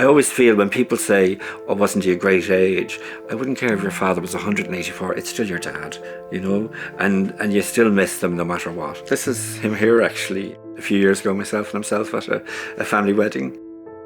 I always feel when people say, oh, wasn't he a great age? I wouldn't care if your father was 184, it's still your dad, you know, and you still miss them no matter what. This is him here actually, a few years ago, myself and himself at a family wedding.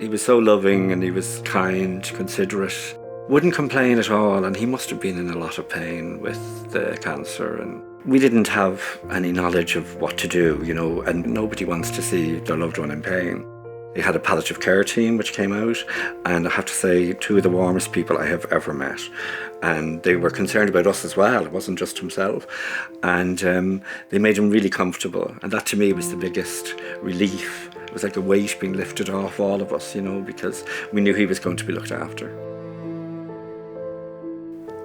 He was so loving and he was kind, considerate, wouldn't complain at all, and he must have been in a lot of pain with the cancer. And we didn't have any knowledge of what to do, you know, and nobody wants to see their loved one in pain. They had a palliative care team which came out, and I have to say, two of the warmest people I have ever met. And they were concerned about us as well, it wasn't just himself. And they made him really comfortable, and that to me was the biggest relief. It was like a weight being lifted off all of us, you know, because we knew he was going to be looked after.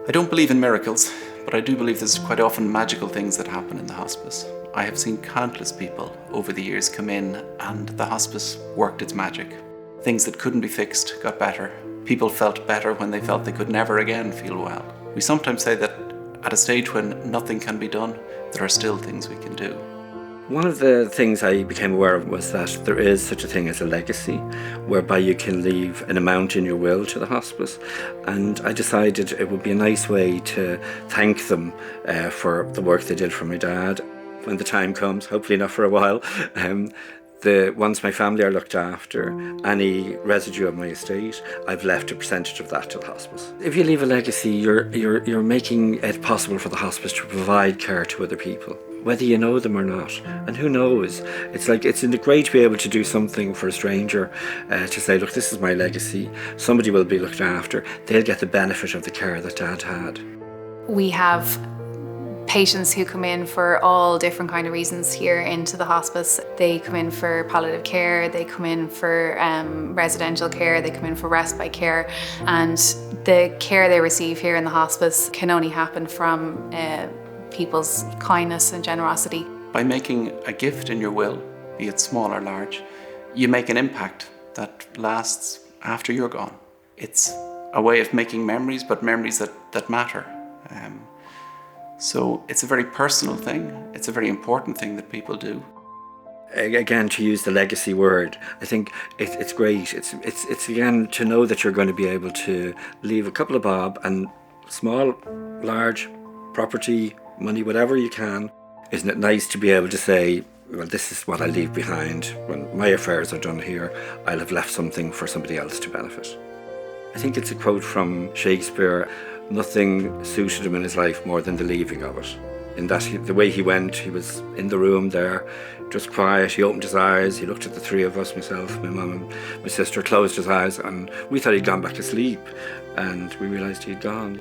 I don't believe in miracles, but I do believe there's quite often magical things that happen in the hospice. I have seen countless people over the years come in and the hospice worked its magic. Things that couldn't be fixed got better. People felt better when they felt they could never again feel well. We sometimes say that at a stage when nothing can be done, there are still things we can do. One of the things I became aware of was that there is such a thing as a legacy, whereby you can leave an amount in your will to the hospice. And I decided it would be a nice way to thank them for the work they did for my dad. When the time comes, hopefully not for a while, once my family are looked after, any residue of my estate, I've left a percentage of that to the hospice. If you leave a legacy, you're making it possible for the hospice to provide care to other people, whether you know them or not. And who knows? It's great to be able to do something for a stranger, to say, look, this is my legacy. Somebody will be looked after. They'll get the benefit of the care that Dad had. We have patients who come in for all different kind of reasons here into the hospice. They come in for palliative care, they come in for residential care, they come in for respite care, and the care they receive here in the hospice can only happen from people's kindness and generosity. By making a gift in your will, be it small or large, you make an impact that lasts after you're gone. It's a way of making memories, but memories that matter. So it's a very personal thing. It's a very important thing that people do. Again, to use the legacy word, I think it's great. It's again to know that you're going to be able to leave a couple of bob, and small, large, property, money, whatever you can. Isn't it nice to be able to say, well, this is what I leave behind. When my affairs are done here, I'll have left something for somebody else to benefit. I think it's a quote from Shakespeare. Nothing suited him in his life more than the leaving of it. In that, the way he went, he was in the room there, just quiet. He opened his eyes, he looked at the three of us, myself, my mum and my sister, closed his eyes, and we thought he'd gone back to sleep, and we realised he'd gone.